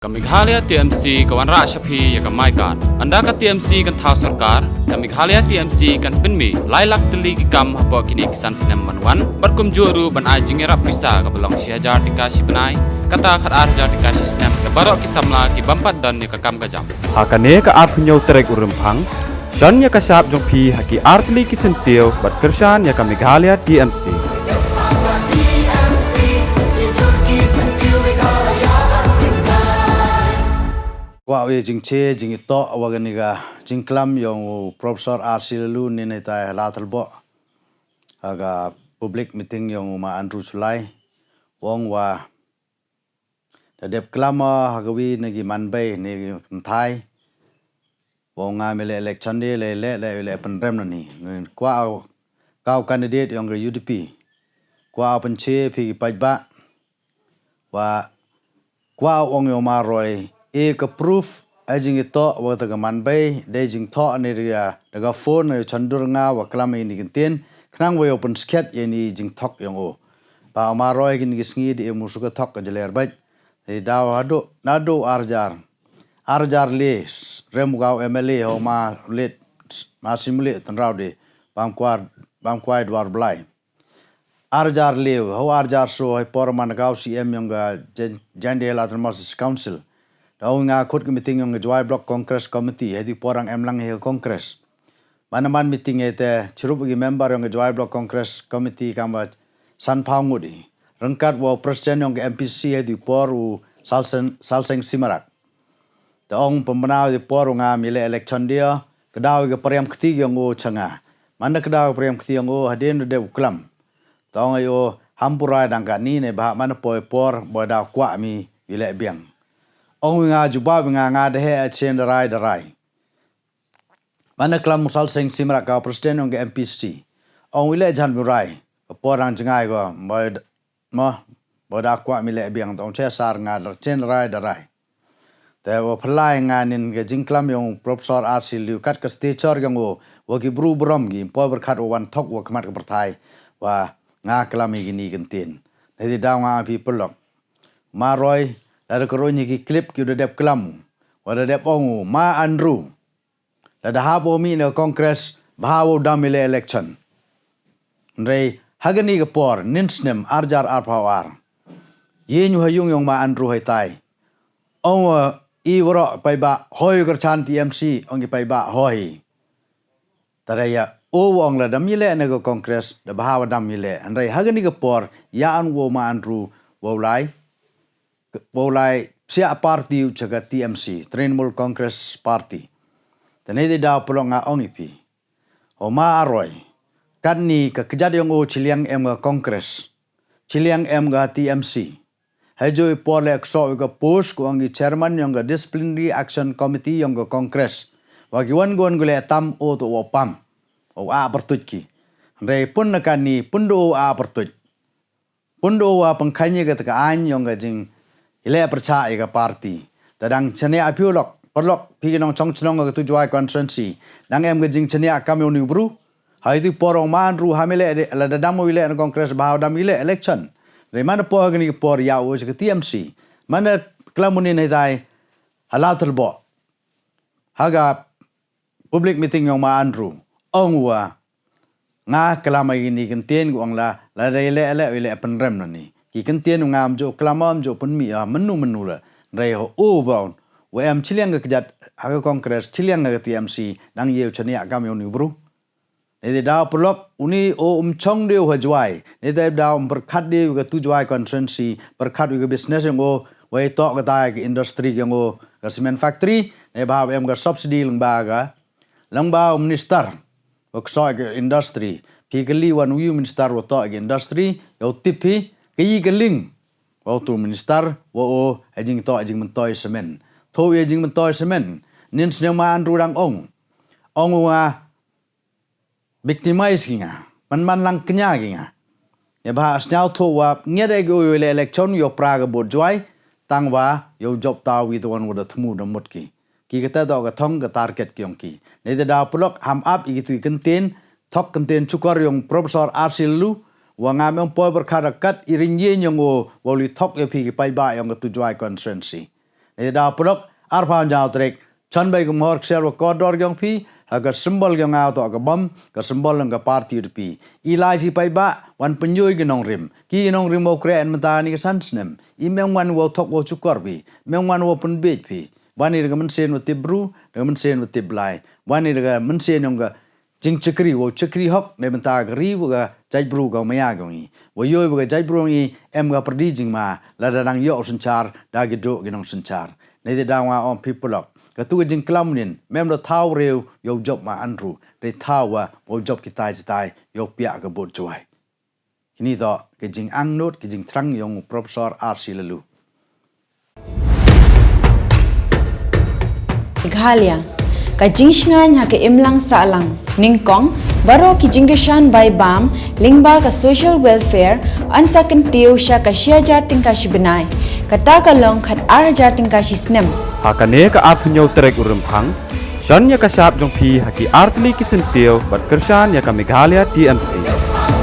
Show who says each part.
Speaker 1: Kamighalia TMC kawan Shapi ya kamaikan. Anda ka TMC kan thau sarkar. Kamighalia TMC kan penmi. Lailak teli kikam hapa kini kisan sinem manuan. Berkum juru ban ajing erap pisa kabalong syajar dikasih benai. Kata kat arjar dikasih sinem. Kebarok kisamla ki bampat dan ni kakam kajam.
Speaker 2: Hakane ka art punya terek urempang. Shan ya kasap jong pi haki art li kisentil bat kersan ya kamighalia TMC.
Speaker 3: Kwa we jing che jing ito waganiga jing klam yung Professor RC Laloo ni nita latalbo aga public meeting yung ma Andrew Sulai wong wa dadep klama hagawi nagi manbay ni thai wong nga mele election de le penrem ni kwa kau candidate yung UDP kwa penche pi pajba wa kwa wong yung maroy ka proof ajing ito wa taga manbay de jing tho ni ria daga phone ni chandur nga wa klam ni ginten knang wa open sket ni jing thok yang o pa maroi gin gisngi di musuka thok jlær bai e daw hado nado arjar le remugau MLA ho ma let ma simule tan raw de bam kwai dwar blai arjar le ho arjar so ai porman gau CM yang jande la mas council Daw nga khut ke meeting yung Joy Block Congress Committee hedi porang emlang he Congress. Manaman meeting ete chirup gi member yung Joy Block Congress Committee kamba san phangudi. Rangkat wo president yung MPC hedi poru salseng simarak. Daong pembenau di poru nga mile election dia kedaw ge priam keti yung o changa. Mana kedaw priam keti yung o hadin de uklam. Daong ayo hampurai dangka ni ne bah mana por boda kwa mi ile biang. Ong nga jubab nga dehe chen darai mana klam musal seng simra ka president ong MPC ong wile jan murai porang jengai go boda kwa mile biang tong che sar nga chen darai te wo phlai nga nin ge jingklam yong Professor RC Laloo kat ka teacher gang wo gi bru brom gi po ber khat wan thok wo kmat ka perthai wa nga klam gi ni gentin te daw nga people lok maroi Ada keronyi ki klip ki udah dep kelam, wada dep ongu ma Andrew, ada habo mi ne Kongres bahawo damile election. Ndrei hagani ke por ninsnem arjar arpawar. Ye nyu hayung yong ma Andrew hai tai. Ongu I woro pai ba hoi kerchan TMC ongi pai ba hoi. Taraya o ong la damile ne ke Kongres da bahawo damile. Ndrei hagani ke por ya an wo ma Andrew wo Bolai siap parti ucaga TMC Trinamool Congress Party. Tanai dah pelong nga ongipi. Oma aroi. Katni ke kejadian o ciliang em ga Congress. Ciliang em ga TMC. Hajo ipole ekso ga post ko angi chairman yang ga disciplinary action committee yang ga Congress. Wagi wan gule tam o to wapam. O a bertutki. Rei pun nakani pundo a bertut. Pundo a pengkanya ga taka an yang ga jing ile percaya ke parti. Tadang chania apiolok perlok piginong chong chnong ke tujuai constituency. Dang em ke jing chania kami uni bru. Hai tu porong man ru hamile la dadamu ile na Kongres bahaw dam ile election. Dari mana po gani por ya o ke TMC. Mana klamunin hidai halatul bo. Haga public meeting yang ma Andrew. Ongwa nga kelamai ini kentien guang la ile penrem ni. Ki kentien ngam jo klamam jo penmi menu la rei ho o baun wa am chiliang ke jat ha Kongres chiliang ke TMC nang ye chania kam yo ni bru ne da pelok uni o chong de ho jwai ne da da berkhat de ke tujuai constituency berkhat ke business ngo wa to ke tai ke industry ngo ke cement factory ne ba em ke subsidy lang ba minister ok so ke industry pi ke li wan wi minister wo to ke industry yo tipi Kaya galing waktu minister wo ajing to ajing mentoy semen tho ajing mentoy semen nin snyang ma Andrew dang ong wa victimize kinga man lang kenya kinga ya ba snyau tho wa ngede go ile election yo praga bodjoi tangwa yo job ta wi the one with the thmu the mutki ki kata do ga thong ga target kyong ki ne da plok ham up igitu kenten thok kenten chukar yung Professor RC Laloo Wangam yang poy berkarakat irinye yang o wali thok epi pai ba yang tujuai constituency. Ni da pulok arpan jao trek chan bai gum hor ksel wa kodor gyong pi aga simbol gyong au to aga bom ka simbol nga parti pi ilai ji pai ba wan penyoy ginong rim ki nong rim mo kren mata ni san snem I meng wan wo thok wo chukor pi meng wan wo pun bej pi wani ga men sen wo tibru ga men sen wo tiblai wani ga men sen yong ga jing chakri wo chakri hok ne mata ga ri wo ga jai bru ga maya gongi wo yoy wo ga jai bru ngi em ga perdi jing ma la da dang yo sanchar da gi do ginong sanchar ne de dawa on people up tu jing klam nin mem lo thau reu yo job ma anru re thau wa wo job ki tai yo pia ga bot joy kini do ke jing ang not ke jing trang yong professor RC Laloo
Speaker 4: Ghalia ka jingsngan ha ke imlang salang ningkong baro ki jingeshan by bam lingba ka social welfare ansa kan tiu sha ka shia tingka shibenai kata ka long khat tingka shisnem
Speaker 2: Hakane ka apnyo trek urempang Shan ya ka sap jong pi haki artli kisentil bat kershan ya ka Meghalaya TMC